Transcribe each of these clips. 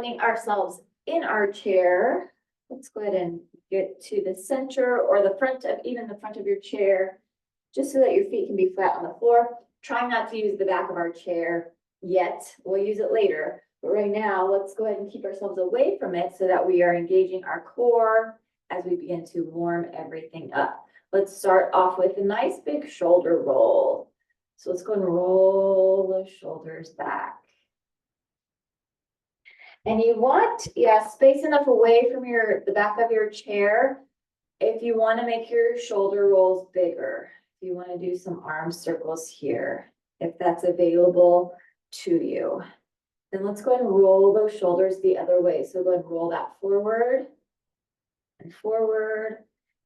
finding ourselves in our chair, let's go ahead and get to the center or the front of, even the front of your chair, just so that your feet can be flat on the floor. Try not to use the back of our chair yet. We'll use it later. But right now, let's go ahead and keep ourselves away from it so that we are engaging our core as we begin to warm everything up. Let's start off with a nice big shoulder roll. So let's go and roll the shoulders back. And you want, space enough away from the back of your chair if you want to make your shoulder rolls bigger. If you want to do some arm circles here, if that's available to you. Then let's go ahead and roll those shoulders the other way. So go ahead and roll that forward and forward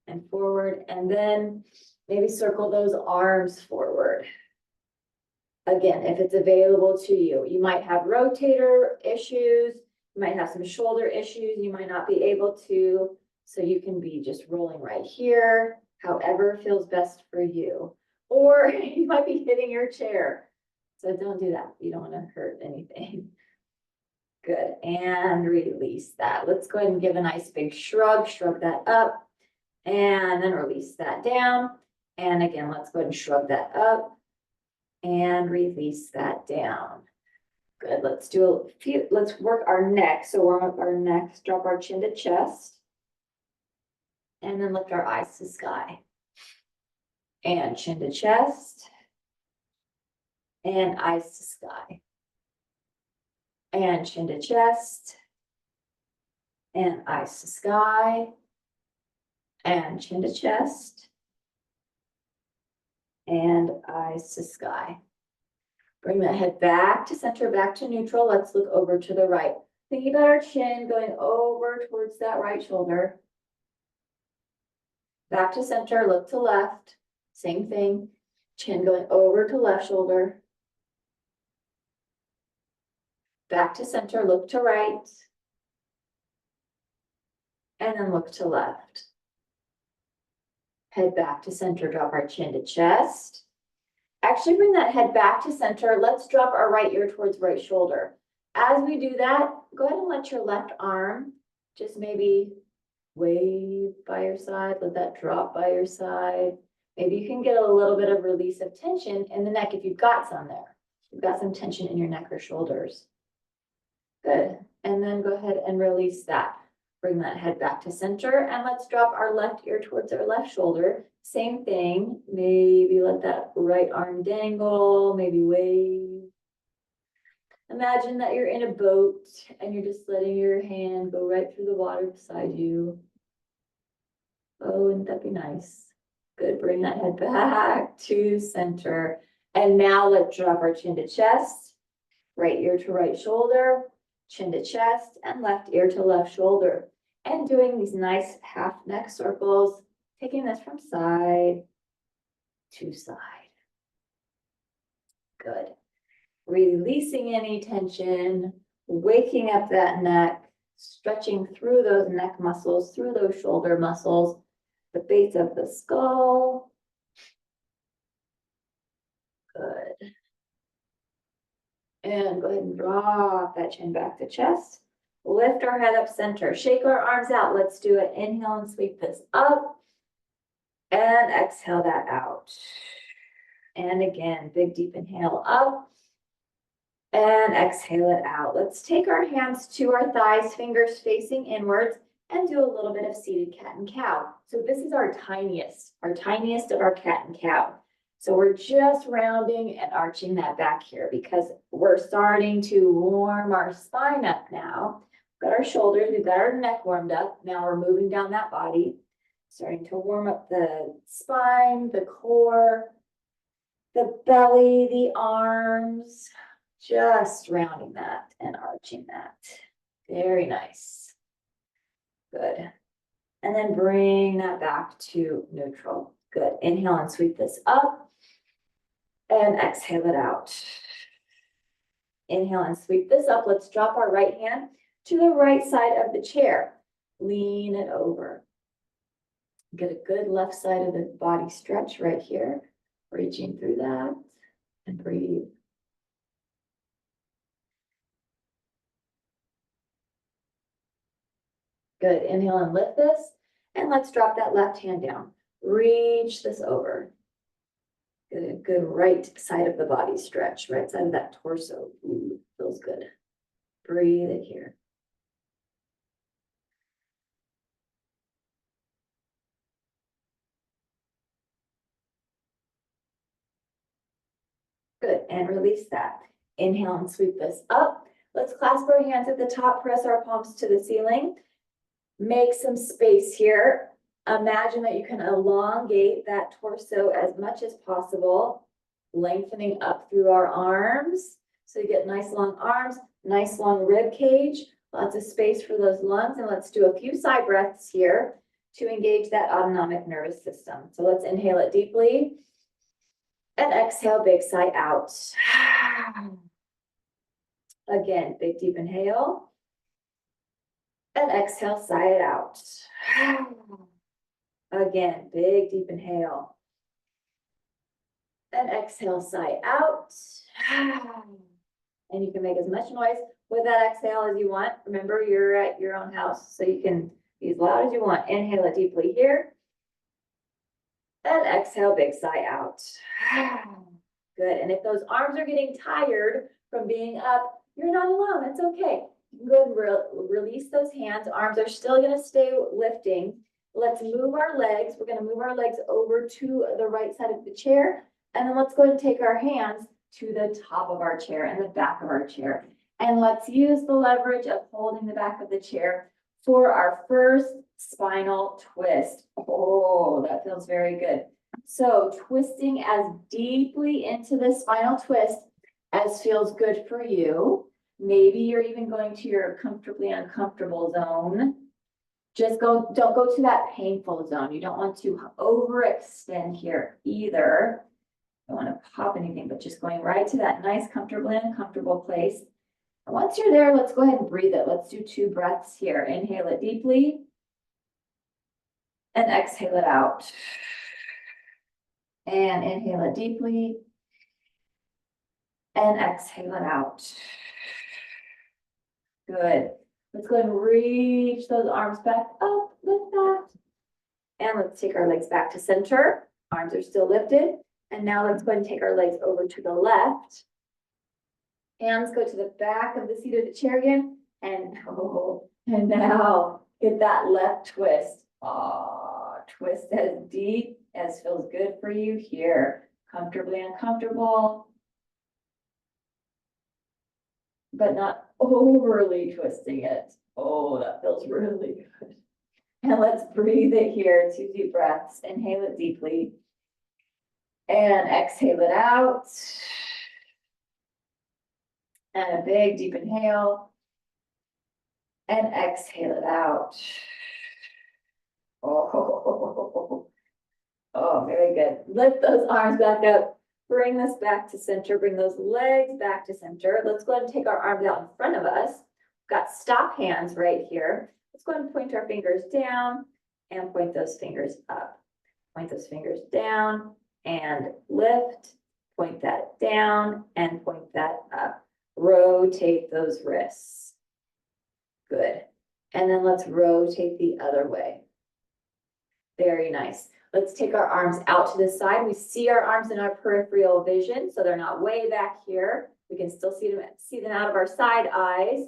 and forward, and then maybe circle those arms forward. Again, if it's available to you. You might have rotator issues, you might have some shoulder issues, you might not be able to, so you can be just rolling right here, however feels best for you. Or you might be hitting your chair. So don't do that. You don't want to hurt anything. Good. And release that. Let's go ahead and give a nice big shrug. Shrug that up. And then release that down. And again, let's go ahead and shrug that up. And release that down. Good. Let's do a few. Let's work our neck. So warm up our neck. Drop our chin to chest. And then lift our eyes to sky. And chin to chest. And eyes to sky. And chin to chest. And eyes to sky. And chin to chest. And eyes to sky. Bring that head back to center, back to neutral. Let's look over to the right. Thinking about our chin going over towards that right shoulder. Back to center, look to left. Same thing. Chin going over to left shoulder. Back to center, look to right. And then look to left. Head back to center, drop our chin to chest. Actually bring that head back to center. Let's drop our right ear towards right shoulder. As we do that, go ahead and let your left arm just maybe wave by your side. Let that drop by your side. Maybe you can get a little bit of release of tension in the neck if you've got some there. You've got some tension in your neck or shoulders. Good. And then go ahead and release that. Bring that head back to center and let's drop our left ear towards our left shoulder. Same thing. Maybe let that right arm dangle, maybe wave. Imagine that you're in a boat and you're just letting your hand go right through the water beside you. Oh, wouldn't that be nice? Good. Bring that head back to center. And now let's drop our chin to chest, right ear to right shoulder. Chin to chest and left ear to left shoulder. And doing these nice half neck circles, taking this from side to side. Good. Releasing any tension, waking up that neck, stretching through those neck muscles, through those shoulder muscles, the base of the skull. Good. And go ahead and drop that chin back to chest. Lift our head up center. Shake our arms out. Let's do it. Inhale and sweep this up. And exhale that out. And again, big deep inhale up. And exhale it out. Let's take our hands to our thighs, fingers facing inwards, and do a little bit of seated cat and cow. So this is our tiniest of our cat and cow. So we're just rounding and arching that back here because we're starting to warm our spine up now. We've got our shoulders, we've got our neck warmed up. Now we're moving down that body, starting to warm up the spine, the core, the belly, the arms, just rounding that and arching that. Very nice. Good. And then bring that back to neutral. Good. Inhale and sweep this up. And exhale it out. Inhale and sweep this up. Let's drop our right hand to the right side of the chair. Lean it over. Get a good left side of the body stretch right here. Reaching through that and breathe. Good, inhale and lift this. And let's drop that left hand down. Reach this over. Good right side of the body stretch, right side of that torso. Ooh, feels good. Breathe it here. Good, and release that. Inhale and sweep this up. Let's clasp our hands at the top, press our palms to the ceiling. Make some space here. Imagine that you can elongate that torso as much as possible, lengthening up through our arms. So you get nice long arms, nice long rib cage, lots of space for those lungs. And let's do a few side breaths here to engage that autonomic nervous system. So let's inhale it deeply and exhale, big sigh out. Again, big deep inhale and exhale, sigh it out. Again, big deep inhale and exhale, sigh out. And you can make as much noise with that exhale as you want. Remember, you're at your own house, so you can be as loud as you want. Inhale it deeply here. And exhale, big sigh out. Good. And if those arms are getting tired from being up, you're not alone. It's okay. You can go and release those hands. Arms are still going to stay lifting. Let's move our legs. We're going to move our legs over to the right side of the chair. And then let's go ahead and take our hands to the top of our chair and the back of our chair. And let's use the leverage of holding the back of the chair for our first spinal twist. Oh, that feels very good. So twisting as deeply into the spinal twist as feels good for you. Maybe you're even going to your comfortably uncomfortable zone. Don't go to that painful zone. You don't want to overextend here either. Don't want to pop anything, but just going right to that nice, comfortably uncomfortable place. And once you're there, let's go ahead and breathe it. Let's do 2 breaths here. Inhale it deeply and exhale it out. And inhale it deeply and exhale it out. Good. Let's go ahead and reach those arms back up, lift that. And let's take our legs back to center. Arms are still lifted. And now let's go ahead and take our legs over to the left. Hands go to the back of the seat of the chair again. And now get that left twist. Twist as deep as feels good for you here. Comfortably uncomfortable, but not overly twisting it. Oh, that feels really good. And let's breathe it here. 2 deep breaths. Inhale it deeply. And exhale it out. And a big deep inhale. And exhale it out. Oh, very good. Lift those arms back up. Bring this back to center. Bring those legs back to center. Let's go ahead and take our arms out in front of us. We've got stop hands right here. Let's go ahead and point our fingers down and point those fingers up. Point those fingers down and lift. Point that down and point that up. Rotate those wrists. Good. And then let's rotate the other way. Very nice. Let's take our arms out to the side. We see our arms in our peripheral vision, so they're not way back here. We can still see them out of our side eyes.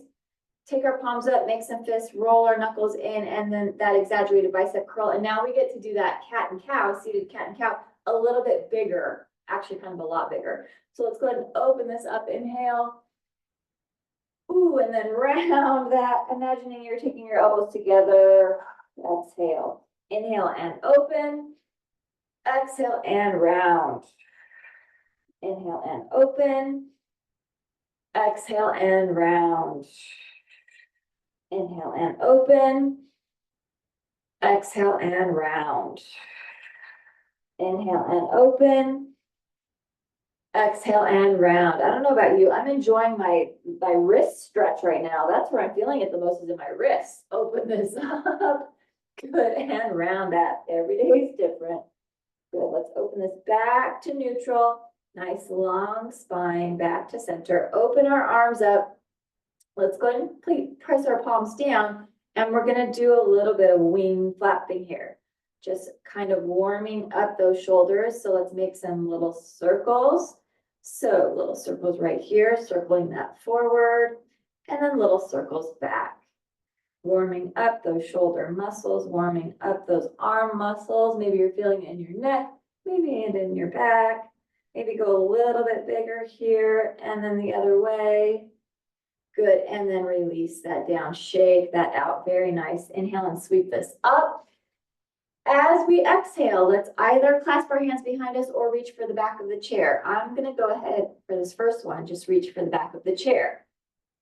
Take our palms up, make some fists, roll our knuckles in, and then that exaggerated bicep curl. And now we get to do that cat and cow, seated cat and cow, a little bit bigger, actually kind of a lot bigger. So let's go ahead and open this up. Inhale. Ooh, and then round that, imagining you're taking your elbows together. Exhale. Inhale and open. Exhale and round. Inhale and open. Exhale and round. Inhale and open. Exhale and round. Inhale and open. Exhale and round. I don't know about you. I'm enjoying my wrist stretch right now. That's where I'm feeling it the most, is in my wrists. Open this up. Good. And round that. Every day is different. Good. Let's open this back to neutral. Nice long spine back to center. Open our arms up. Let's go ahead and press our palms down And we're gonna do a little bit of wing flapping here. Just kind of warming up those shoulders. So let's make some little circles. So little circles right here, circling that forward, and then little circles back. Warming up those shoulder muscles, warming up those arm muscles. Maybe you're feeling it in your neck, maybe in your back. Maybe go a little bit bigger here and then the other way. Good, and then release that down, shake that out, very nice. Inhale and sweep this up. As we exhale, let's either clasp our hands behind us or reach for the back of the chair. I'm gonna go ahead for this first one, just reach for the back of the chair.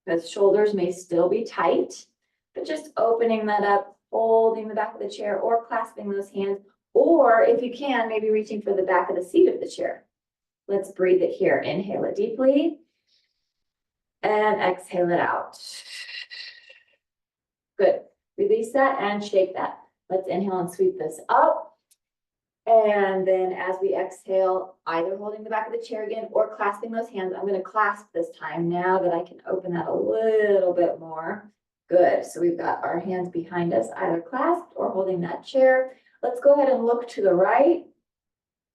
Because shoulders may still be tight, but just opening that up, holding the back of the chair or clasping those hands, or if you can, maybe reaching for the back of the seat of the chair. Let's breathe it here. Inhale it deeply and exhale it out. Good. Release that and shake that. Let's inhale and sweep this up. And then as we exhale, either holding the back of the chair again or clasping those hands. I'm going to clasp this time now that I can open that a little bit more. Good. So we've got our hands behind us, either clasped or holding that chair. Let's go ahead and look to the right,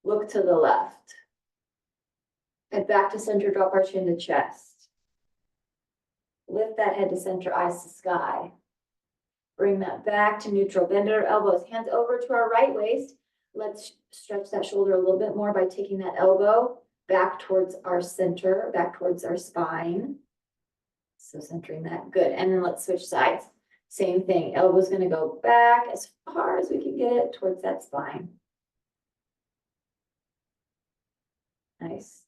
look to the left. Head back to center, drop our chin to chest. Lift that head to center, eyes to sky. Bring that back to neutral. Bend our elbows, hands over to our right waist. Let's stretch that shoulder a little bit more by taking that elbow back towards our center, back towards our spine. So centering that, good. And then let's switch sides. Same thing, elbow's gonna go back as far as we can get it towards that spine. Nice.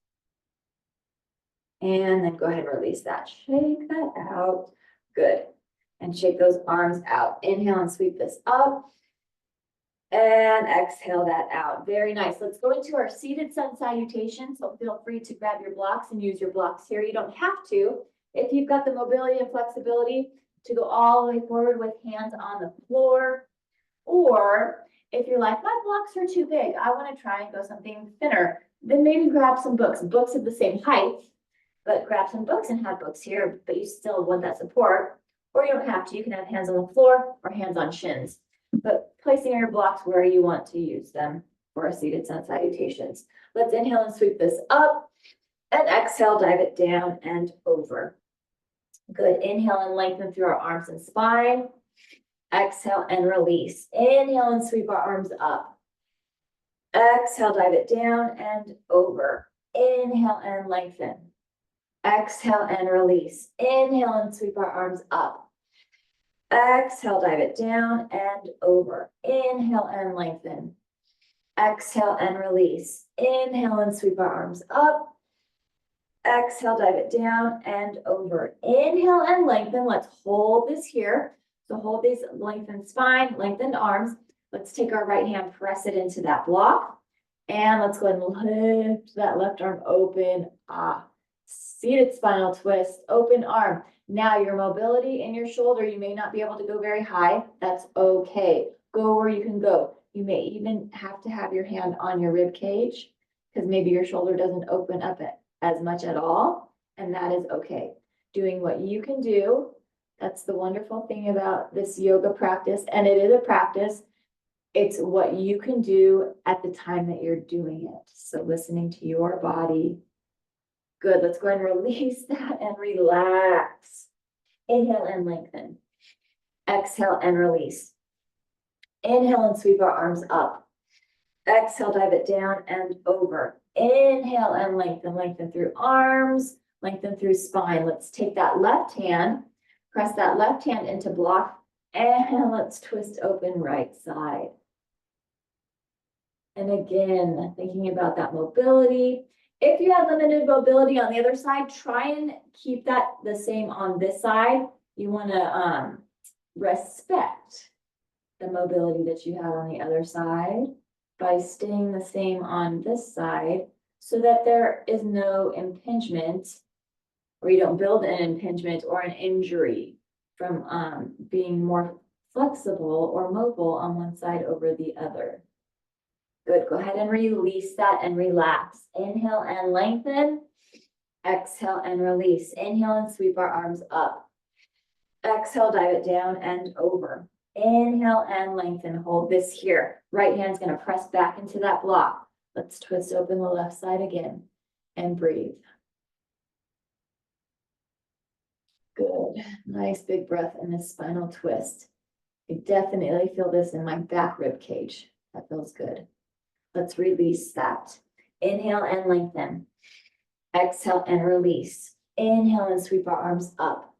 And then go ahead and release that. Shake that out. Good. And shake those arms out. Inhale and sweep this up. And exhale that out. Very nice. Let's go into our seated sun salutation. So feel free to grab your blocks and use your blocks here. You don't have to. If you've got the mobility and flexibility to go all the way forward with hands on the floor. Or if you're like, my blocks are too big, I want to try and go something thinner, then maybe grab some books. Books at the same height, but grab some books and have books here, but you still want that support. Or you don't have to, you can have hands on the floor or hands on shins. But placing your blocks where you want to use them for our seated sun salutations. Let's inhale and sweep this up and exhale, dive it down and over. Good, inhale and lengthen through our arms and spine. Exhale and release. Inhale and sweep our arms up. Exhale, dive it down and over. Inhale and lengthen. Exhale and release. Inhale and sweep our arms up. Exhale, dive it down and over. Inhale and lengthen. Exhale and release. Inhale and sweep our arms up. Exhale, dive it down and over. Inhale and lengthen. Let's hold this here. So hold these lengthened spine, lengthened arms. Let's take our right hand, press it into that block. And let's go ahead and lift that left arm open. Seated spinal twist, open arm. Now your mobility in your shoulder, you may not be able to go very high. That's okay. Go where you can go. You may even have to have your hand on your rib cage because maybe your shoulder doesn't open up as much at all. And that is okay. Doing what you can do. That's the wonderful thing about this yoga practice. And it is a practice. It's what you can do at the time that you're doing it. So listening to your body. Good, let's go ahead and release that and relax. Inhale and lengthen. Exhale and release. Inhale and sweep our arms up. Exhale, dive it down and over. Inhale and lengthen, lengthen through arms, lengthen through spine. Let's take that left hand, press that left hand into block, and let's twist open right side. And again, thinking about that mobility. If you have limited mobility on the other side, try and keep that the same on this side. You want to respect the mobility that you have on the other side by staying the same on this side so that there is no impingement or you don't build an impingement or an injury from being more flexible or mobile on one side over the other. Good, go ahead and release that and relax. Inhale and lengthen. Exhale and release. Inhale and sweep our arms up. Exhale, dive it down and over. Inhale and lengthen, hold this here. Right hand's gonna press back into that block. Let's twist open the left side again and breathe. Good, nice big breath in this spinal twist. I definitely feel this in my back rib cage. That feels good. Let's release that. Inhale and lengthen. Exhale and release. Inhale and sweep our arms up.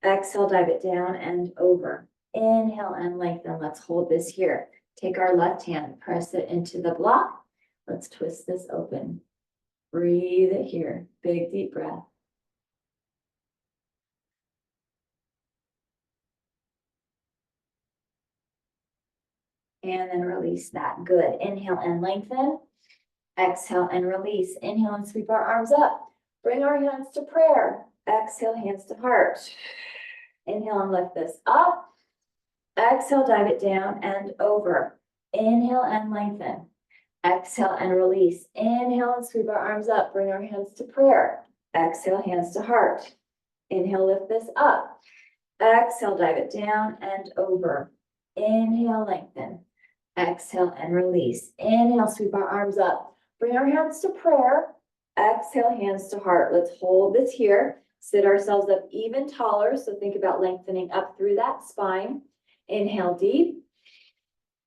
Exhale, dive it down and over. Inhale and lengthen. Let's hold this here. Take our left hand, press it into the block. Let's twist this open. Breathe it here. Big deep breath. And then release that. Good. Inhale and lengthen. Exhale and release. Inhale and sweep our arms up. Bring our hands to prayer. Exhale, hands to heart. Inhale and lift this up. Exhale, dive it down and over. Inhale and lengthen. Exhale and release. Inhale and sweep our arms up. Bring our hands to prayer. Exhale, hands to heart. Inhale, lift this up. Exhale, dive it down and over. Inhale, lengthen. Exhale and release. Inhale, sweep our arms up. Bring our hands to prayer. Exhale, hands to heart. Let's hold this here. Sit ourselves up even taller. So think about lengthening up through that spine. Inhale deep.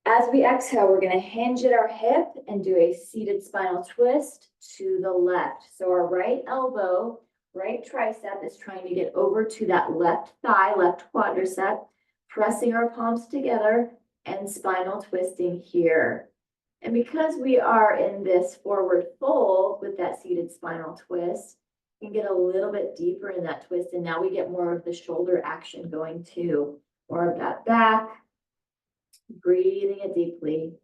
As we exhale, we're going to hinge at our hip and do a seated spinal twist to the left. So our right elbow, right tricep is trying to get over to that left thigh, left quadricep, pressing our palms together and spinal twisting here. And because we are in this forward fold with that seated spinal twist, we can get a little bit deeper in that twist. And now we get more of the shoulder action going too. More of that back. Breathing it deeply.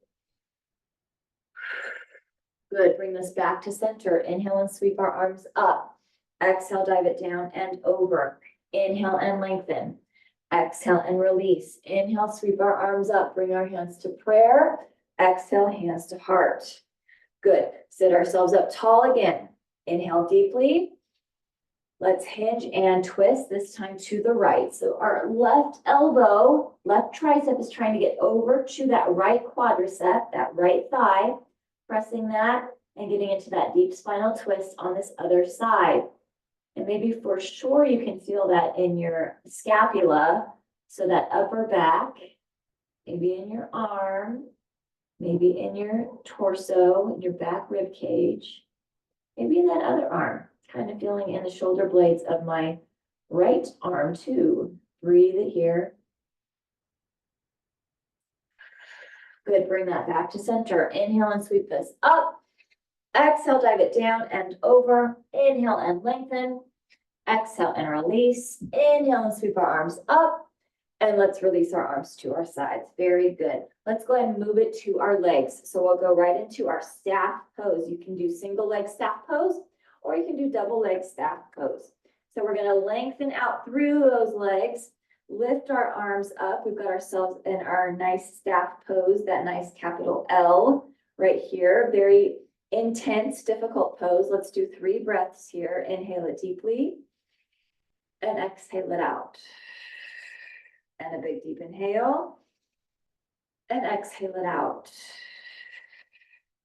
Good. Bring this back to center. Inhale and sweep our arms up. Exhale, dive it down and over. Inhale and lengthen. Exhale and release. Inhale, sweep our arms up. Bring our hands to prayer. Exhale, hands to heart. Good. Sit ourselves up tall again. Inhale deeply. Let's hinge and twist, this time to the right. So our left elbow, left tricep is trying to get over to that right quadricep, that right thigh, pressing that and getting into that deep spinal twist on this other side. And maybe for sure you can feel that in your scapula, so that upper back, maybe in your arm, maybe in your torso, in your back rib cage, maybe in that other arm. Kind of feeling in the shoulder blades of my right arm too. Breathe it here. Good, bring that back to center. Inhale and sweep this up. Exhale, dive it down and over. Inhale and lengthen. Exhale and release. Inhale and sweep our arms up. And let's release our arms to our sides. Very good. Let's go ahead and move it to our legs. So we'll go right into our staff pose. You can do single leg staff pose, or you can do double leg staff pose. So we're going to lengthen out through those legs, lift our arms up. We've got ourselves in our nice staff pose, that nice capital L right here. Very intense, difficult pose. Let's do 3 breaths here. Inhale it deeply and exhale it out. And a big deep inhale and exhale it out.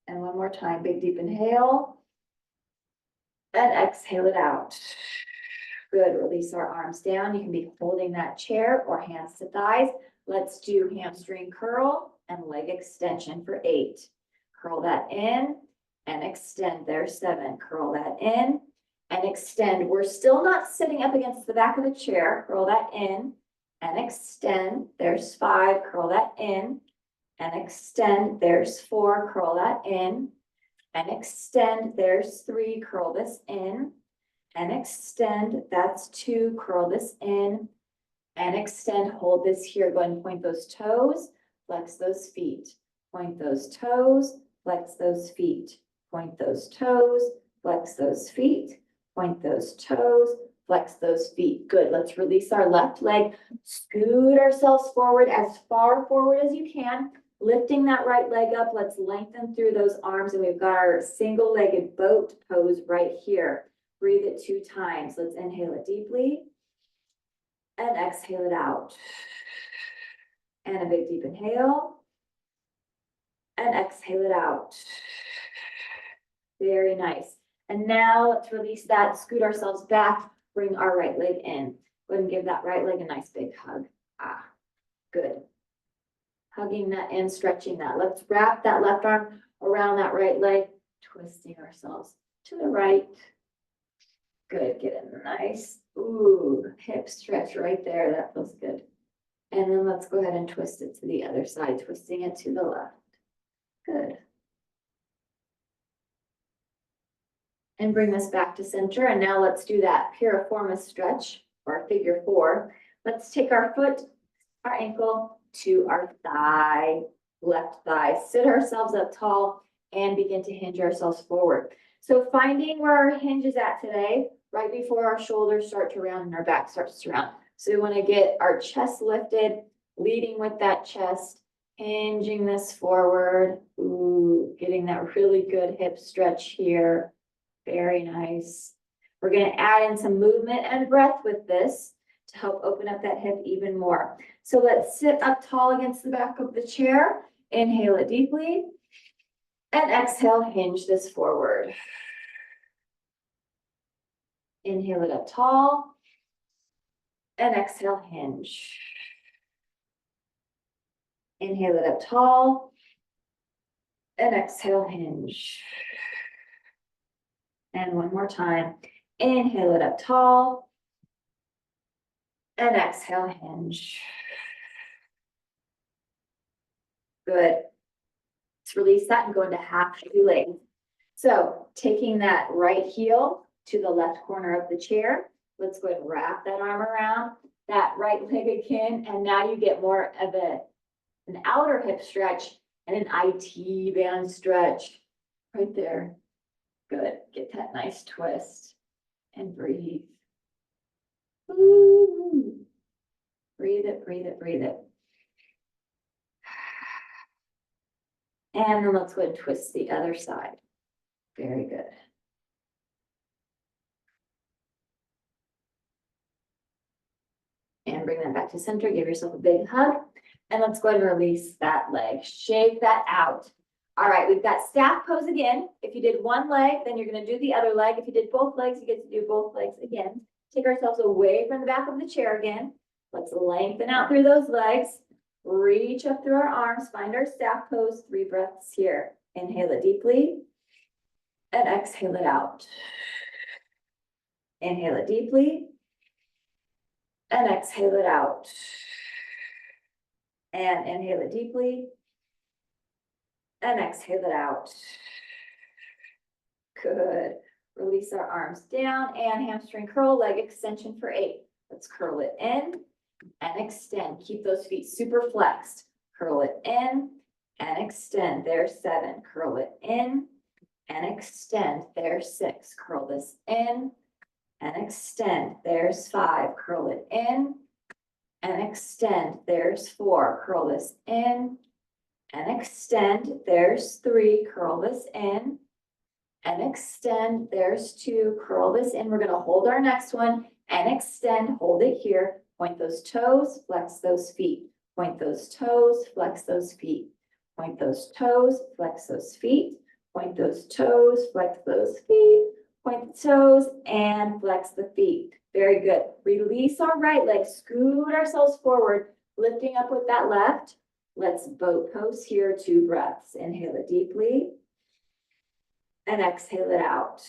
And one more time, big deep inhale. And exhale it out. Good, release our arms down. You can be holding that chair or hands to thighs. Let's do hamstring curl and leg extension for 8. Curl that in and extend there, 7. Curl that in and extend. We're still not sitting up against the back of the chair. Curl that in and extend. There's 5. Curl that in and extend. There's 4. Curl that in and extend. There's 3, curl this in and extend. That's 2, curl this in and extend. Hold this here. Go ahead and point those toes, flex those feet, point those toes, flex those feet, point those toes, flex those feet, point those toes, flex those feet. Good. Let's release our left leg, scoot ourselves forward as far forward as you can. Lifting that right leg up, let's lengthen through those arms, and we've got our single-legged boat pose right here. Breathe it 2 times. Let's inhale it deeply And exhale it out. And a big deep inhale. And exhale it out. Very nice. And now let's release that, scoot ourselves back, bring our right leg in. Go ahead and give that right leg a nice big hug. Ah, good. Hugging that in, stretching that. Let's wrap that left arm around that right leg, twisting ourselves to the right. Good, get a nice, hip stretch right there. That feels good. And then let's go ahead and twist it to the other side, twisting it to the left. Good. And bring this back to center. And now let's do that piriformis stretch or figure 4. Let's take our foot, our ankle to our thigh, left thigh. Sit ourselves up tall and begin to hinge ourselves forward. So finding where our hinge is at today, right before our shoulders start to round and our back starts to round. So we want to get our chest lifted, leading with that chest, hinging this forward. Getting that really good hip stretch here. Very nice. We're going to add in some movement and breath with this to help open up that hip even more. So let's sit up tall against the back of the chair. Inhale it deeply. And exhale, hinge this forward. Inhale it up tall. And exhale, hinge. Inhale it up tall. And exhale, hinge. And one more time. Inhale it up tall. And exhale, hinge. Good. Let's release that and go into half shoe legs. So taking that right heel to the left corner of the chair, let's go ahead and wrap that arm around that right leg again. And now you get more of an outer hip stretch and an IT band stretch right there. Good. Get that nice twist and breathe. Ooh. Breathe it, breathe it, breathe it. And then let's go ahead and twist the other side. Very good. And bring that back to center. Give yourself a big hug. And let's go ahead and release that leg. Shake that out. All right, we've got staff pose again. If you did one leg, then you're going to do the other leg. If you did both legs, you get to do both legs again. Take ourselves away from the back of the chair again. Let's lengthen out through those legs. Reach up through our arms. Find our staff pose. 3 breaths here. Inhale it deeply. And exhale it out. Inhale it deeply. And exhale it out. And inhale it deeply. And exhale it out. Good. Release our arms down and hamstring curl, leg extension for 8. Let's curl it in and extend. Keep those feet super flexed. Curl it in and extend. There's 7. Curl it in and extend. There's 6. Curl this in and extend. There's 5. Curl it in and extend. There's 4. Curl this in and extend. There's 3. Curl this in and extend. There's 2. Curl this in. We're going to hold our next one and extend. Hold it here. Point those toes, flex those feet. Point those toes, flex those feet. Point those toes, flex those feet. Point those toes, flex those feet. Point the toes and flex the feet. Very good. Release our right leg. Scoot ourselves forward, lifting up with that left. Let's boat pose here, 2 breaths. Inhale it deeply and exhale it out.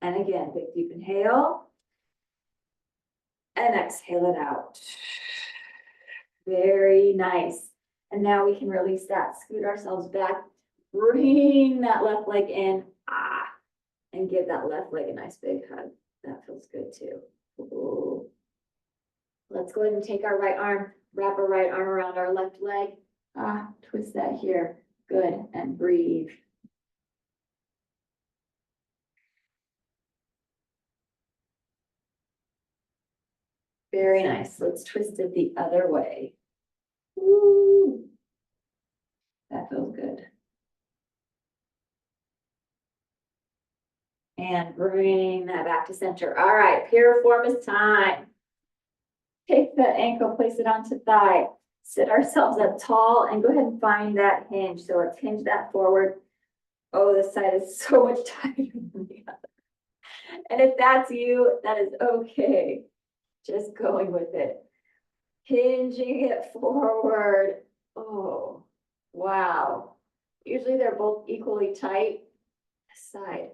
And again, big deep inhale and exhale it out. Very nice. And now we can release that, scoot ourselves back, bring that left leg in, and give that left leg a nice big hug. That feels good too. Ooh. Let's go ahead and take our right arm, wrap our right arm around our left leg. Twist that here. Good. And breathe. Very nice. Let's twist it the other way. Ooh. That feels good. And bring that back to center. All right, piriformis time. Take the ankle, place it onto thigh, sit ourselves up tall and go ahead and find that hinge. So let's hinge that forward. Oh, this side is so much tighter than the other. And if that's you, that is okay. Just going with it. Hinging it forward. Oh, wow. Usually they're both equally tight. Side.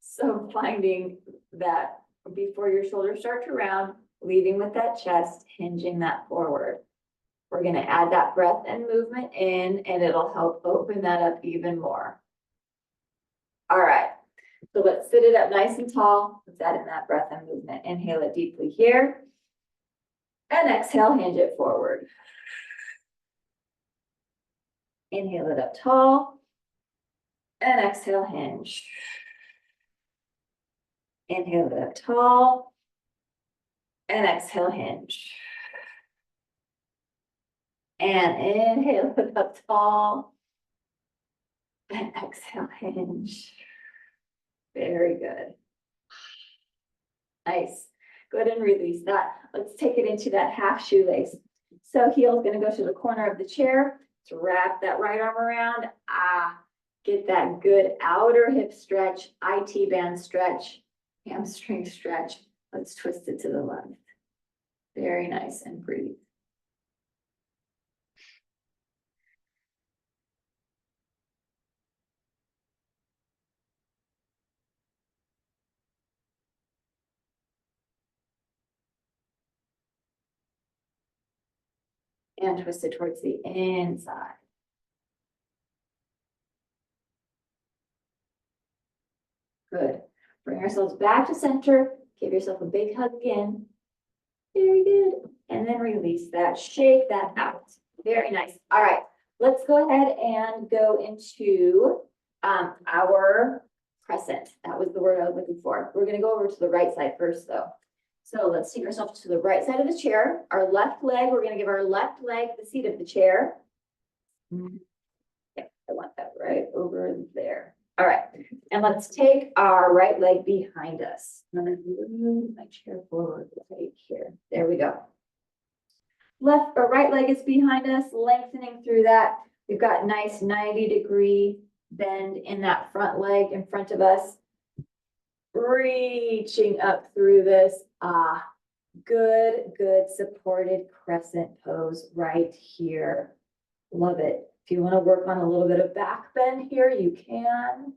So finding that before your shoulders start to round, leading with that chest, hinging that forward. We're going to add that breath and movement in, and it'll help open that up even more. All right. So let's sit it up nice and tall. Let's add in that breath and movement. Inhale it deeply here. And exhale, hinge it forward. Inhale it up tall. And exhale, hinge. Inhale it up tall. And exhale, hinge. And inhale it up tall. And exhale, hinge. Very good. Nice. Go ahead and release that. Let's take it into that half shoelace. So heel is going to go to the corner of the chair. Let's wrap that right arm around. Get that good outer hip stretch, IT band stretch, hamstring stretch. Let's twist it to the left. Very nice, and breathe. And twist it towards the inside. Good. Bring ourselves back to center. Give yourself a big hug again. Very good. And then release that. Shake that out. Very nice. All right. Let's go ahead and go into our crescent. That was the word I was looking for. We're going to go over to the right side first, though. So let's take ourselves to the right side of the chair. Our left leg, we're going to give our left leg the seat of the chair. Yeah, I want that right over there. All right. And let's take our right leg behind us. I'm going to move my chair forward right here. There we go. Left or right leg is behind us, lengthening through that. We've got nice 90-degree bend in that front leg in front of us. Reaching up through this. Good supported crescent pose right here. Love it. If you want to work on a little bit of back bend here, you can.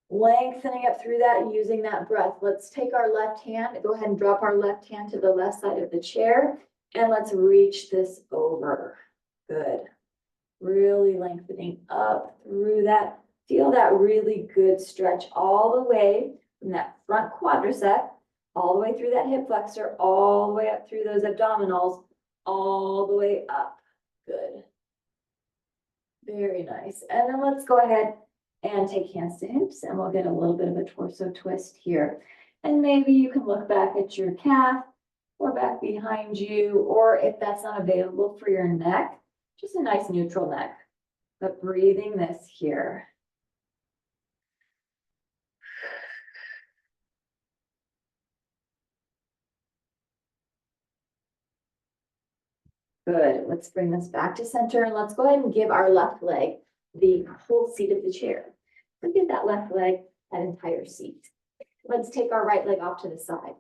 Lengthening up through that, using that breath. Let's take our left hand, go ahead and drop our left hand to the left side of the chair, and let's reach this over. Good. Really lengthening up through that. Feel that really good stretch all the way from that front quadricep, all the way through that hip flexor, all the way up through those abdominals, all the way up. Good. Very nice. And then let's go ahead and take hands to hips, and we'll get a little bit of a torso twist here. And maybe you can look back at your calf or back behind you, or if that's not available for your neck, just a nice neutral neck. But breathing this here. Good. Let's bring this back to center, and let's go ahead and give our left leg the whole seat of the chair. So give that left leg that entire seat. Let's take our right leg off to the side.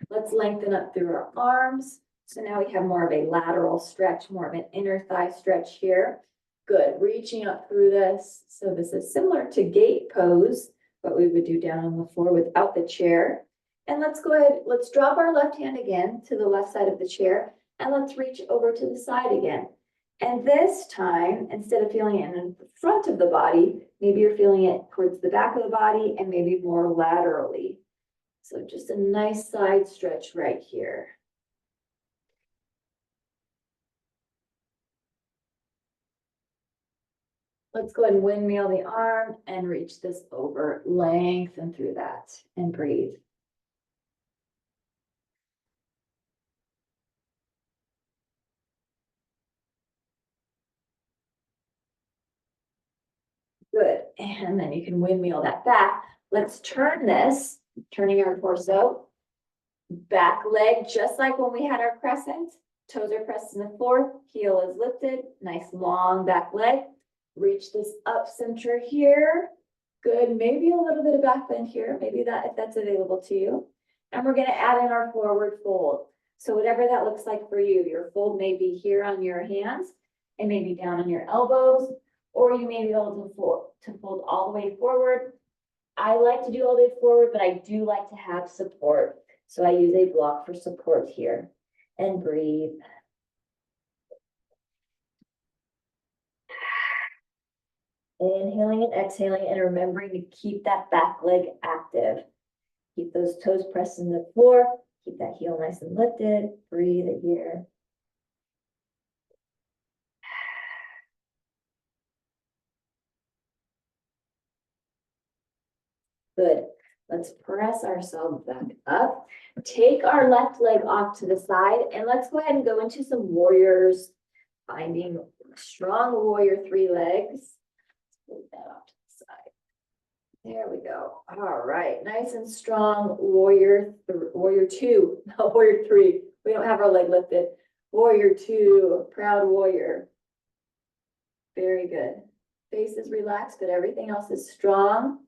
Let's lengthen up through our arms. So now we have more of a lateral stretch, more of an inner thigh stretch here. Good. Reaching up through this. So this is similar to gate pose, what we would do down on the floor without the chair. And let's go ahead. Let's drop our left hand again to the left side of the chair. And let's reach over to the side again. And this time, instead of feeling it in the front of the body, maybe you're feeling it towards the back of the body and maybe more laterally. So just a nice side stretch right here. Let's go ahead and windmill the arm and reach this over. Lengthen through that and breathe. Good. And then you can windmill that back. Let's turn this Turning our torso. Back leg, just like when we had our crescent. Toes are pressed in the floor, heel is lifted, nice long back leg. Reach this up center here. Good, maybe a little bit of back bend here, maybe that if that's available to you. And we're gonna add in our forward fold. So whatever that looks like for you, your fold may be here on your hands and maybe down on your elbows, or you may be able to fold all the way forward. I like to do all the way forward, but I do like to have support. So I use a block for support here and breathe. Inhaling and exhaling and remembering to keep that back leg active. Keep those toes pressed in the floor. Keep that heel nice and lifted. Breathe it here. Good. Let's press ourselves back up. Take our left leg off to the side and let's go ahead and go into some warriors. Finding strong warrior 3 legs. Move that off to the side. There we go. All right, nice and strong warrior 2, no, warrior 3. We don't have our leg lifted. Warrior 2, proud warrior. Very good. Face is relaxed, but everything else is strong.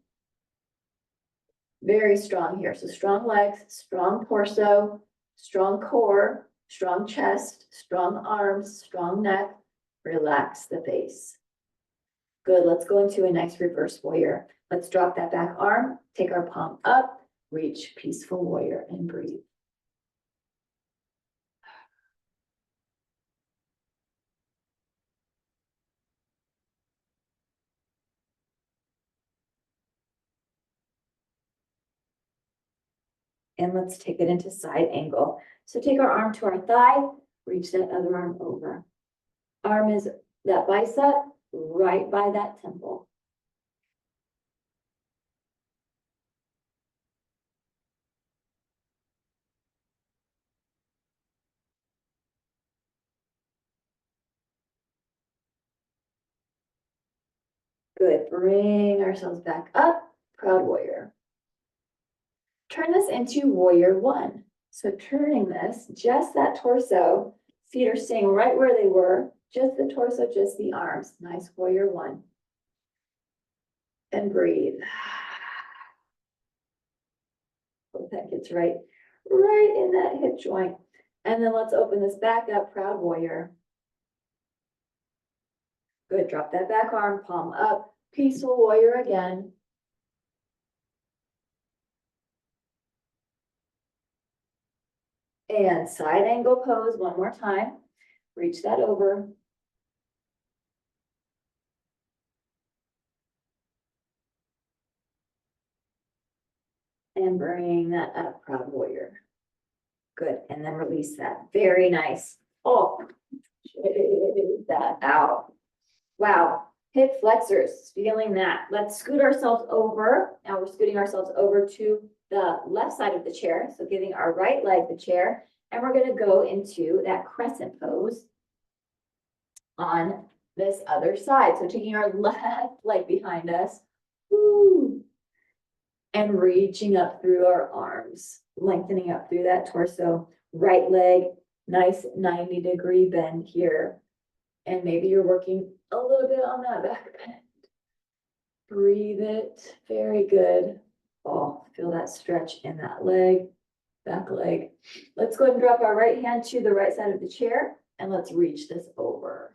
Very strong here. So strong legs, strong torso, strong core, strong chest, strong arms, strong neck. Relax the face. Good. Let's go into a nice reverse warrior. Let's drop that back arm, take our palm up, reach peaceful warrior and breathe. And let's take it into side angle. So take our arm to our thigh, reach that other arm over. Arm is that bicep right by that temple. Good. Bring ourselves back up. Proud warrior. Turn this into warrior 1. So turning this, just that torso, feet are staying right where they were, just the torso, just the arms. Nice warrior 1. And breathe. Hope that gets right in that hip joint. And then let's open this back up, proud warrior. Good, drop that back arm, palm up, peaceful warrior again. And side angle pose one more time. Reach that over. And bring that up, proud warrior. Good, and then release that. Very nice. Oh, shake that out. Wow, hip flexors, feeling that. Let's scoot ourselves over. Now we're scooting ourselves over to the left side of the chair. So giving our right leg the chair. And we're gonna go into that crescent pose on this other side. So taking our left leg behind us. Woo, and reaching up through our arms, lengthening up through that torso. Right leg, nice 90-degree bend here. And maybe you're working a little bit on that back bend. Breathe it. Very good. Oh, feel that stretch in that leg, back leg. Let's go ahead and drop our right hand to the right side of the chair and let's reach this over.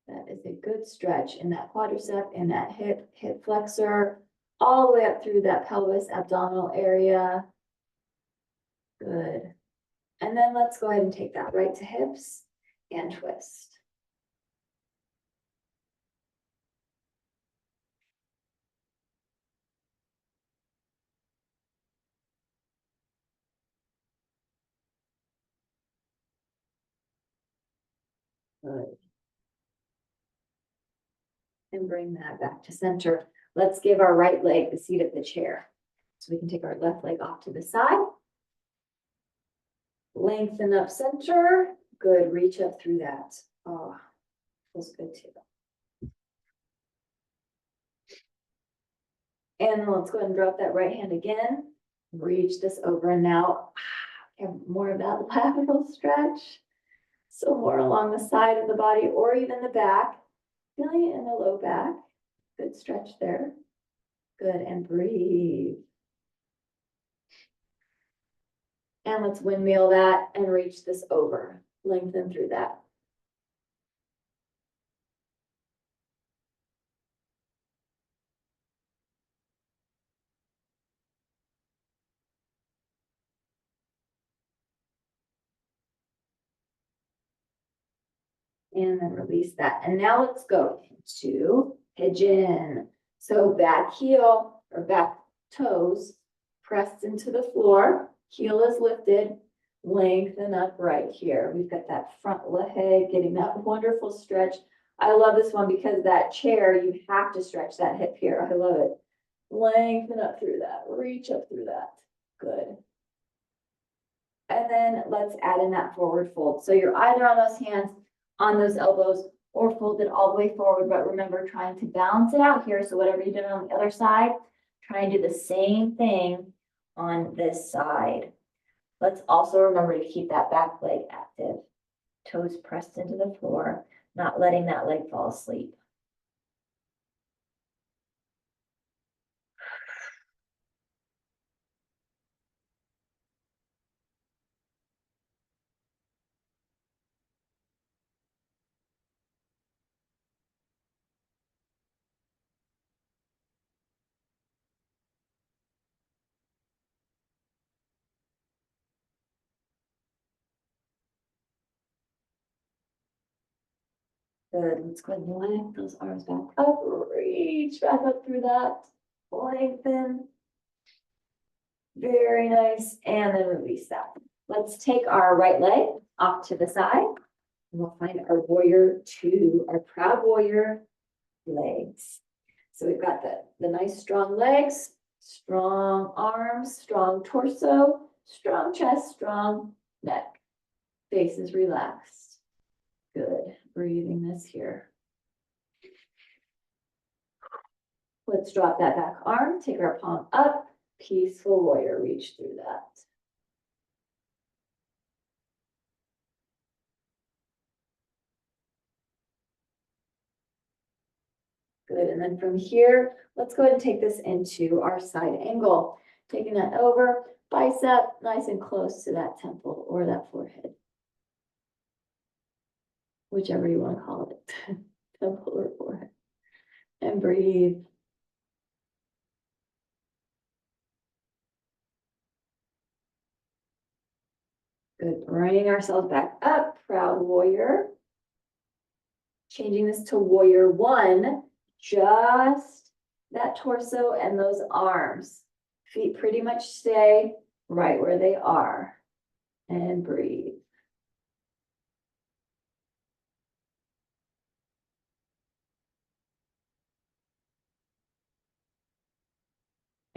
That is a good stretch in that quadricep, in that hip flexor, all the way up through that pelvis, abdominal area. Good. And then let's go ahead and take that right to hips and twist. Good. And bring that back to center. Let's give our right leg the seat of the chair. So we can take our left leg off to the side. Lengthen up center. Good, reach up through that. Oh, feels good too. And let's go ahead and drop that right hand again. Reach this over, and now more of that lateral stretch. So more along the side of the body or even the back. Feeling it in the low back. Good stretch there. Good, and breathe. And let's windmill that and reach this over. Lengthen through that. And then release that. And now let's go into pigeon. So back heel or back toes pressed into the floor. Heel is lifted. Lengthen up right here. We've got that front leg getting that wonderful stretch. I love this one because that chair, you have to stretch that hip here. I love it. Lengthen up through that. Reach up through that. Good. And then let's add in that forward fold. So you're either on those hands, on those elbows, or folded all the way forward. But remember, trying to balance it out here. So whatever you did on the other side, try and do the same thing on this side. Let's also remember to keep that back leg active. Toes pressed into the floor, not letting that leg fall asleep. Good. Let's go ahead and lift those arms back up. Reach back up through that. Lengthen. Very nice. And then release that. Let's take our right leg off to the side. And we'll find our warrior two, our proud warrior legs. So we've got the nice strong legs, strong arms, strong torso, strong chest, strong neck. Face is relaxed. Good. Breathing this here. Let's drop that back arm, take our palm up, peaceful warrior, reach through that. Good, and then from here, let's go ahead and take this into our side angle. Taking that over, bicep nice and close to that temple or that forehead. Whichever you want to call it, temple or forehead. And breathe. Good, bringing ourselves back up, proud warrior. Changing this to warrior one, just that torso and those arms. Feet pretty much stay right where they are. And breathe.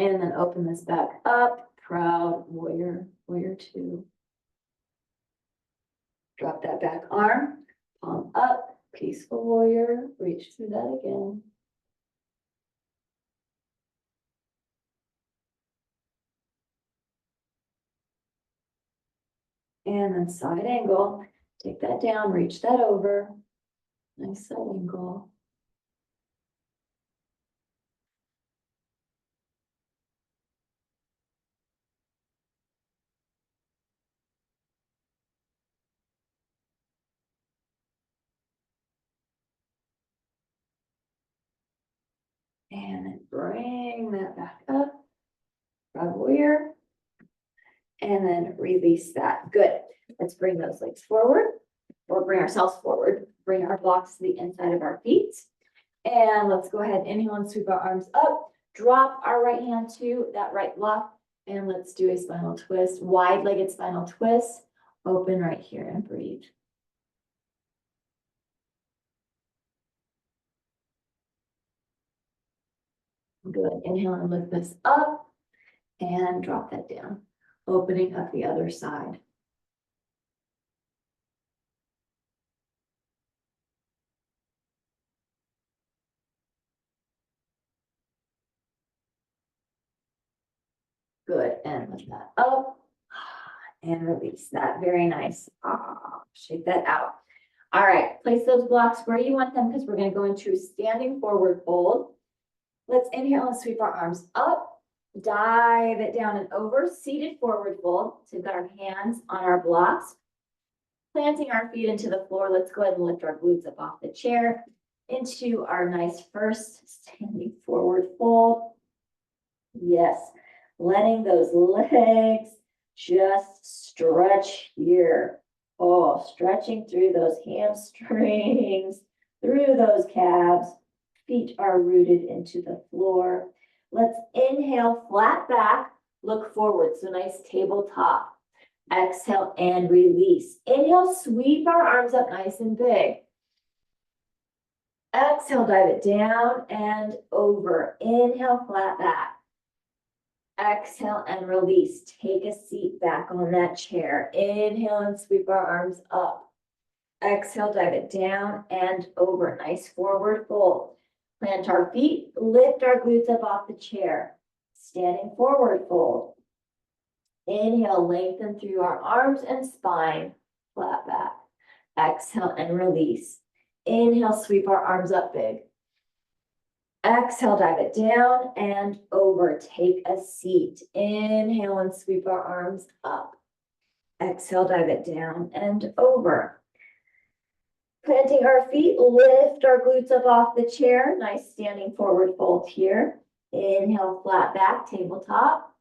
And then open this back up, proud warrior, warrior two. Drop that back arm, palm up, peaceful warrior, reach through that again. And then side angle, take that down, reach that over. Nice side angle. And then bring that back up, proud warrior. And then release that. Good. Let's bring those legs forward or bring ourselves forward. Bring our blocks to the inside of our feet. And let's go ahead, inhale and sweep our arms up. Drop our right hand to that right block. And let's do a spinal twist, wide-legged spinal twist. Open right here and breathe. Good. Inhale and lift this up and drop that down. Opening up the other side. Good, and lift that up and release that. Very nice. Shake that out. All right, place those blocks where you want them because we're going to go into standing forward fold. Let's inhale and sweep our arms up, dive it down and over, seated forward fold. So we've got our hands on our blocks, planting our feet into the floor. Let's go ahead and lift our glutes up off the chair into our nice first standing forward fold. Yes, letting those legs just stretch here. Oh, stretching through those hamstrings, through those calves. Feet are rooted into the floor. Let's inhale, flat back, look forward. So nice tabletop. Exhale and release. Inhale, sweep our arms up nice and big. Exhale, dive it down and over. Inhale, flat back. Exhale and release. Take a seat back on that chair. Inhale and sweep our arms up. Exhale, dive it down and over. Nice forward fold. Plant our feet, lift our glutes up off the chair. Standing forward fold. Inhale, lengthen through our arms and spine. Flat back. Exhale and release. Inhale, sweep our arms up big. Exhale, dive it down and over. Take a seat. Inhale and sweep our arms up. Exhale, dive it down and over. Planting our feet, lift our glutes up off the chair. Nice standing forward fold here. Inhale, flat back, tabletop.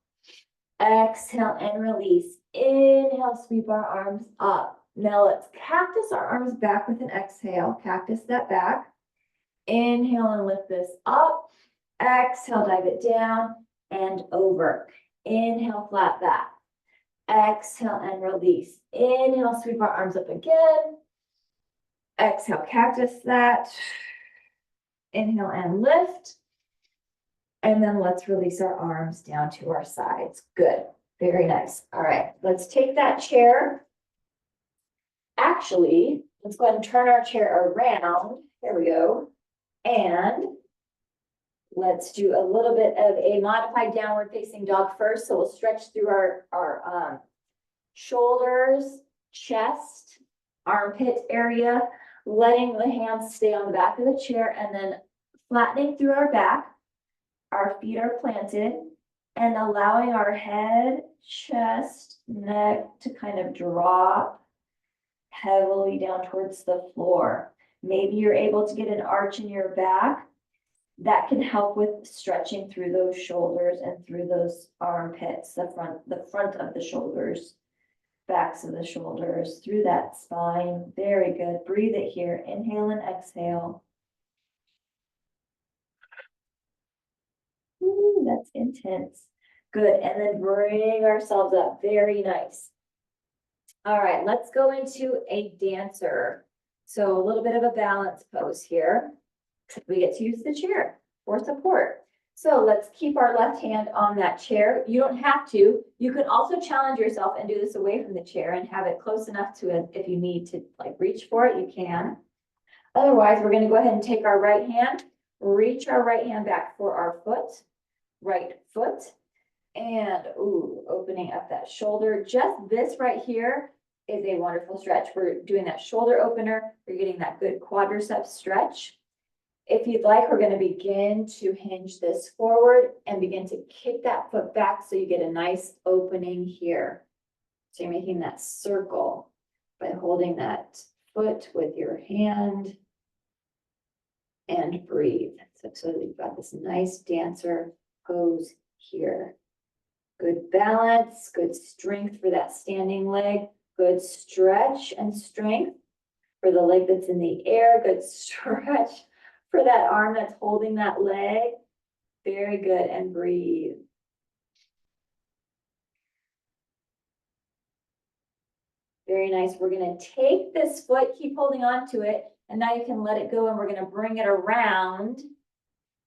Exhale and release. Inhale, sweep our arms up. Now let's cactus our arms back with an exhale. Cactus that back. Inhale and lift this up. Exhale, dive it down and over. Inhale, flat back. Exhale and release. Inhale, sweep our arms up again. Exhale, cactus that. Inhale and lift. And then let's release our arms down to our sides. Good. Very nice. All right, let's take that chair. Actually, let's go ahead and turn our chair around. There we go. And let's do a little bit of a modified downward facing dog first. So we'll stretch through our shoulders, chest, armpit area, letting the hands stay on the back of the chair and then flattening through our back. Our feet are planted and allowing our head, chest, neck to kind of drop heavily down towards the floor. Maybe you're able to get an arch in your back. That can help with stretching through those shoulders and through those armpits, the front of the shoulders, backs of the shoulders, through that spine. Very good. Breathe it here. Inhale and exhale. Ooh, that's intense. Good. And then bring ourselves up. Very nice. All right, let's go into a dancer. So a little bit of a balance pose here. We get to use the chair for support. So let's keep our left hand on that chair. You don't have to. You can also challenge yourself and do this away from the chair and have it close enough to it. If you need to like reach for it, you can. Otherwise, we're going to go ahead and take our right hand, reach our right hand back for our foot, right foot, and opening up that shoulder. Just this right here is a wonderful stretch. We're doing that shoulder opener. We're getting that good quadriceps stretch. If you'd like, we're going to begin to hinge this forward and begin to kick that foot back so you get a nice opening here. So you're making that circle by holding that foot with your hand and breathe. So you've got this nice dancer pose here. Good balance, good strength for that standing leg, good stretch and strength for the leg that's in the air, good stretch for that arm that's holding that leg. Very good, and breathe. Very nice. We're going to take this foot, keep holding on to it, and now you can let it go, and we're going to bring it around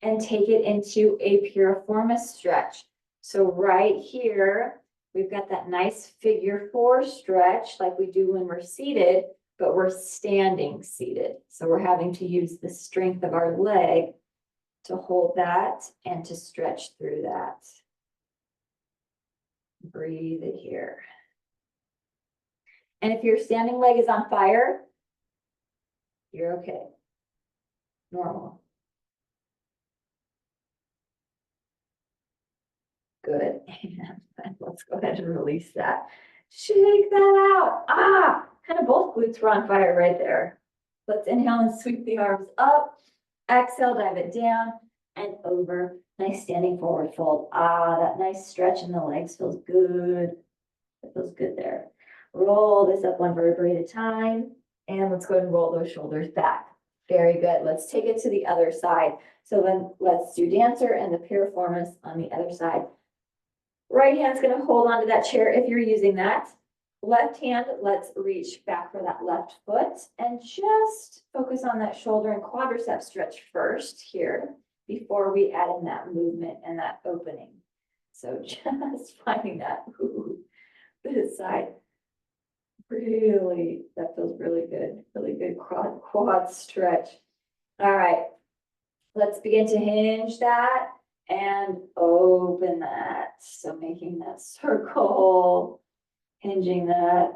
and take it into a piriformis stretch. So right here, we've got that nice figure 4 stretch like we do when we're seated, but we're standing seated. So we're having to use the strength of our leg to hold that and to stretch through that. Breathe it here. And if your standing leg is on fire, you're okay. Normal. Good. And let's go ahead and release that. Shake that out. Ah, kind of both glutes were on fire right there. Let's inhale and sweep the arms up. Exhale, dive it down and over. Nice standing forward fold. Ah, that nice stretch in the legs feels good. It feels good there. Roll this up one vertebrae at a time. And let's go ahead and roll those shoulders back. Very good. Let's take it to the other side. So then let's do dancer and the piriformis on the other side. Right hand's going to hold onto that chair if you're using that. Left hand, let's reach back for that left foot and just focus on that shoulder and quadricep stretch first here before we add in that movement and that opening. So just finding that this side. Really, that feels really good quad stretch. All right, let's begin to hinge that and open that. So making that circle, hinging that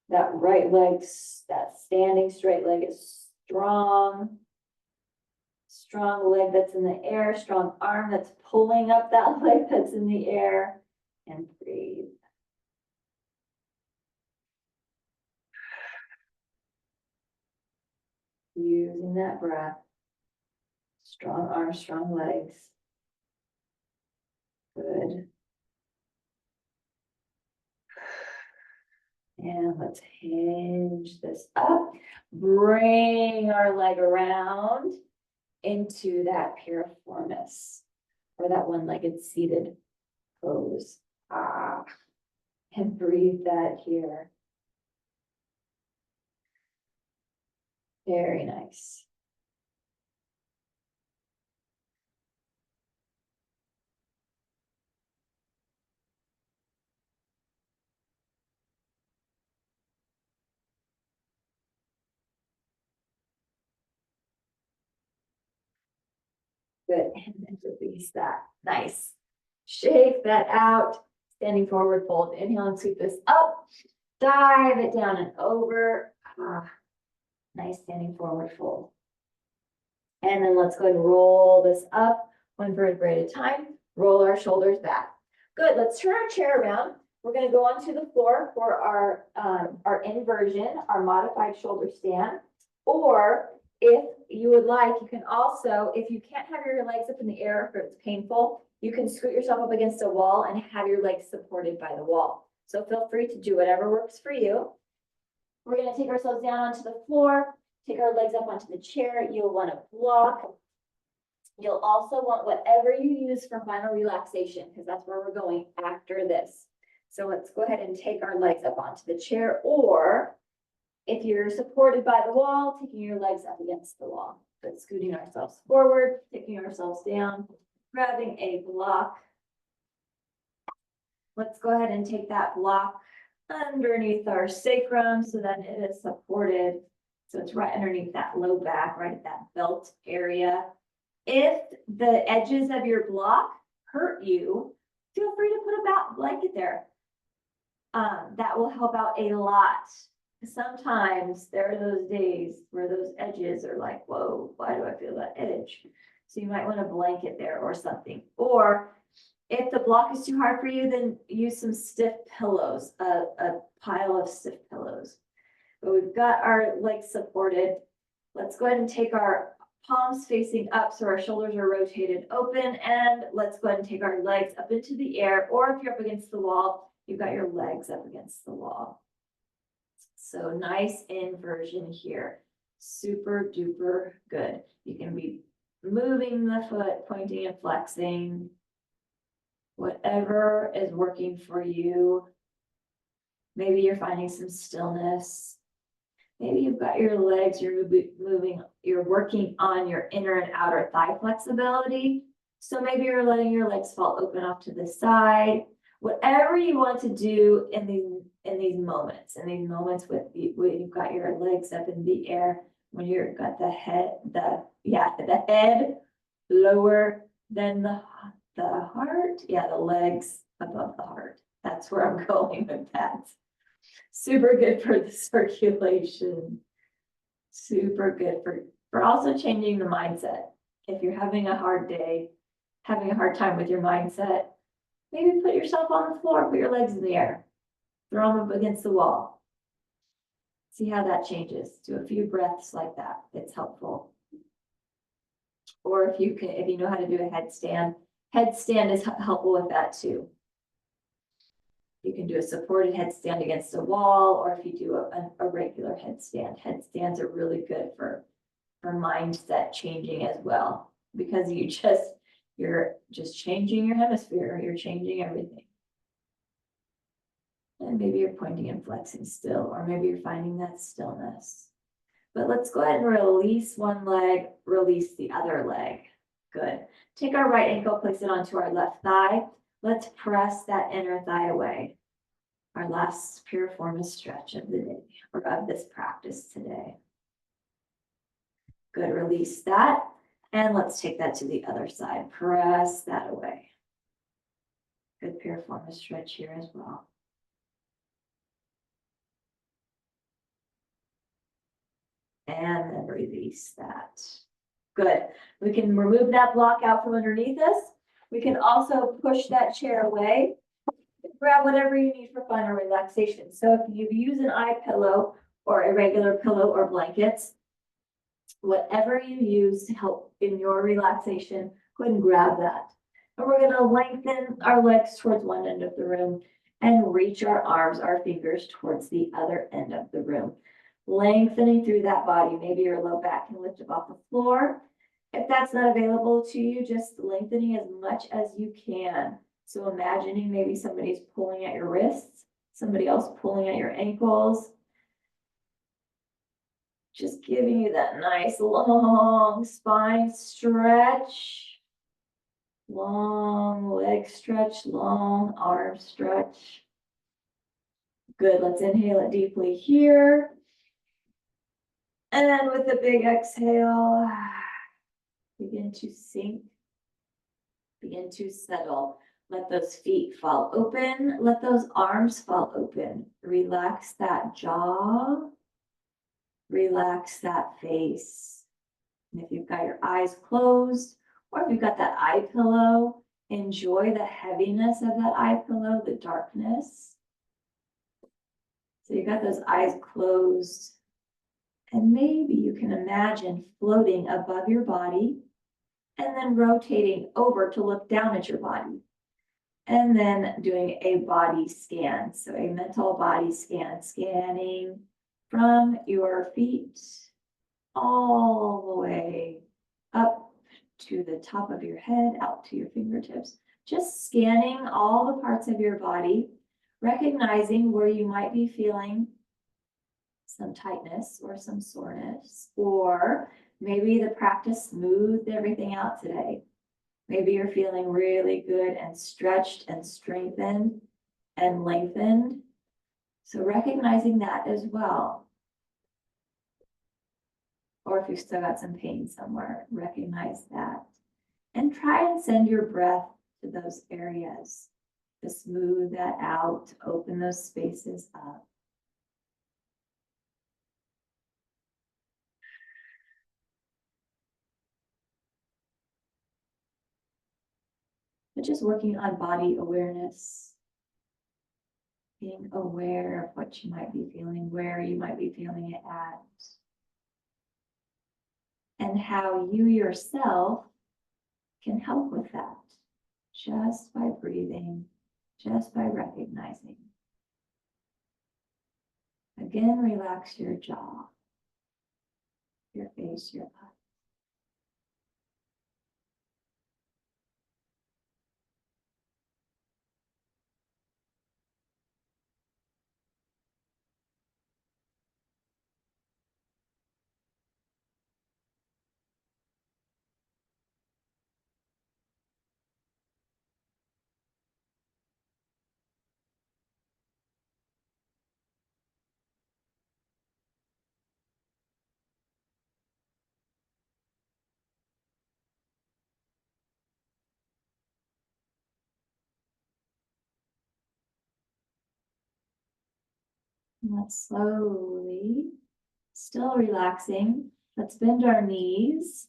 right leg, that standing straight leg is strong. Strong leg that's in the air, strong arm that's pulling up that leg that's in the air, and breathe. Using that breath. Strong arms, strong legs. Good. And let's hinge this up. Bring our leg around into that piriformis or that one-legged seated pose. Ah, and breathe that here. Very nice. Good, and then release that. Nice. Shake that out. Standing forward fold. Inhale and sweep this up. Dive it down and over. Ah, nice standing forward fold. And then let's go ahead and roll this up one vertebrae at a time. Roll our shoulders back. Good, let's turn our chair around. We're gonna go onto the floor for our inversion, our modified shoulder stand. Or if you would like, you can also, if you can't have your legs up in the air if it's painful, you can scoot yourself up against a wall and have your legs supported by the wall. So feel free to do whatever works for you. We're gonna take ourselves down onto the floor, take our legs up onto the chair. You'll want to block. You'll also want whatever you use for final relaxation, because that's where we're going after this. So let's go ahead and take our legs up onto the chair, or if you're supported by the wall, taking your legs up against the wall. But scooting ourselves forward, taking ourselves down, grabbing a block. Let's go ahead and take that block underneath our sacrum so that it is supported. So it's right underneath that low back, right at that belt area. If the edges of your block hurt you, feel free to put a blanket there. That will help out a lot. Sometimes there are those days where those edges are like, whoa, why do I feel that edge? So you might want a blanket there or something. Or if the block is too hard for you, then use some stiff pillows, a pile of stiff pillows. But we've got our legs supported. Let's go ahead and take our palms facing up so our shoulders are rotated open, and let's go ahead and take our legs up into the air, or if you're up against the wall, you've got your legs up against the wall. So nice inversion here. Super duper good. You can be moving the foot, pointing and flexing, whatever is working for you. Maybe you're finding some stillness. Maybe you've got your legs, you're moving, you're working on your inner and outer thigh flexibility. So maybe you're letting your legs fall open off to the side. Whatever you want to do in these moments with when you've got your legs up in the air, when you've got the head, the head lower than the heart. Yeah, the legs above the heart. That's where I'm going with that. Super good for the circulation. Super good for also changing the mindset. If you're having a hard day, having a hard time with your mindset, maybe put yourself on the floor, put your legs in the air, throw them up against the wall. See how that changes. Do a few breaths like that. It's helpful. Or if you know how to do a headstand is helpful with that too. You can do a supported headstand against a wall, or if you do a regular headstand. Headstands are really good for mindset changing as well, because you're just changing your hemisphere, you're changing everything. And maybe you're pointing and flexing still, or maybe you're finding that stillness. But let's go ahead and release one leg, release the other leg. Good. Take our right ankle, place it onto our left thigh. Let's press that inner thigh away. Our last piriformis stretch of the day, or of this practice today. Good, release that. And let's take that to the other side. Press that away. Good piriformis stretch here as well. And then release that. Good. We can remove that block out from underneath us. We can also push that chair away. Grab whatever you need for fun or relaxation. So if you use an eye pillow or a regular pillow or blankets, whatever you use to help in your relaxation, go ahead and grab that. And we're going to lengthen our legs towards one end of the room and reach our arms, our fingers towards the other end of the room. Lengthening through that body. Maybe your low back can lift up off the floor. If that's not available to you, just lengthening as much as you can. So imagining maybe somebody's pulling at your wrists, somebody else pulling at your ankles. Just giving you that nice long spine stretch. Long leg stretch, long arm stretch. Good, let's inhale it deeply here. And with a big exhale, begin to sink, begin to settle. Let those feet fall open. Let those arms fall open. Relax that jaw. Relax that face. And if you've got your eyes closed, or if you've got that eye pillow, enjoy the heaviness of that eye pillow, the darkness. So you've got those eyes closed. And maybe you can imagine floating above your body and then rotating over to look down at your body. And then doing a body scan. So a mental body scan, scanning from your feet all the way up to the top of your head, out to your fingertips. Just scanning all the parts of your body, recognizing where you might be feeling some tightness or some soreness, or maybe the practice smoothed everything out today. Maybe you're feeling really good and stretched and strengthened and lengthened. So recognizing that as well. Or if you've still got some pain somewhere, recognize that. And try and send your breath to those areas to smooth that out, to open those spaces up. But just working on body awareness, being aware of what you might be feeling, where you might be feeling it at, and how you yourself can help with that just by breathing, just by recognizing. Again, relax your jaw, your face, your eyes. And let's slowly, still relaxing. Let's bend our knees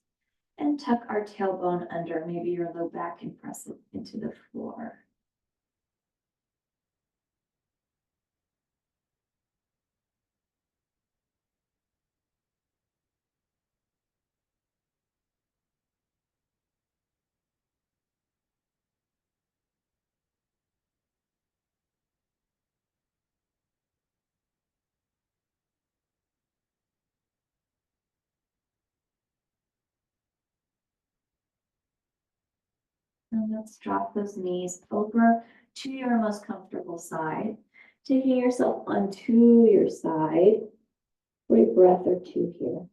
and tuck our tailbone under, maybe your low back, and press it into the floor. And let's drop those knees over to your most comfortable side, taking yourself onto your side for a breath or two here.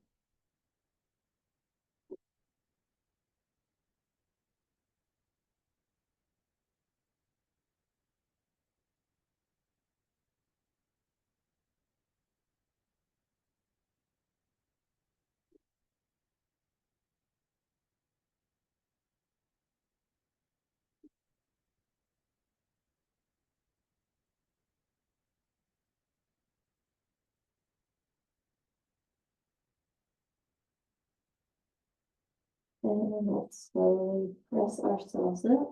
And let's slowly press ourselves up,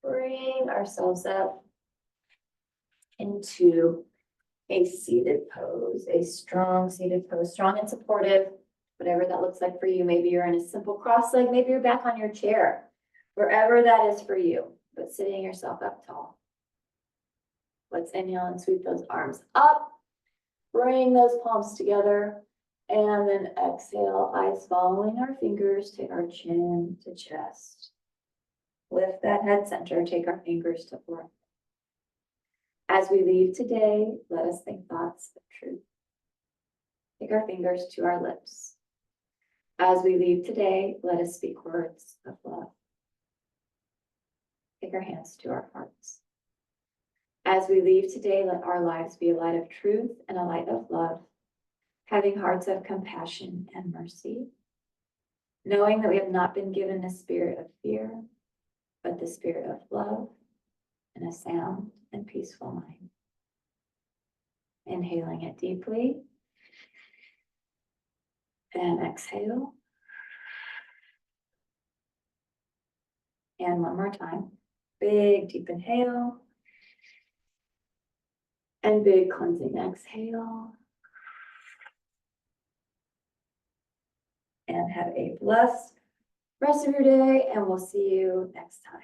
bring ourselves up into a seated pose, a strong seated pose, strong and supportive, whatever that looks like for you. Maybe you're in a simple cross leg, maybe you're back on your chair, wherever that is for you, but sitting yourself up tall. Let's inhale and sweep those arms up, bring those palms together, and then exhale, eyes following our fingers, take our chin to chest. Lift that head center, take our fingers to forehead. As we leave today, let us think thoughts of truth. Take our fingers to our lips. As we leave today, let us speak words of love. Take our hands to our hearts. As we leave today, let our lives be a light of truth and a light of love, having hearts of compassion and mercy, knowing that we have not been given a spirit of fear, but the spirit of love and a sound and peaceful mind. Inhaling it deeply and exhale. And one more time, big deep inhale and big cleansing exhale. And have a blessed rest of your day, and we'll see you next time.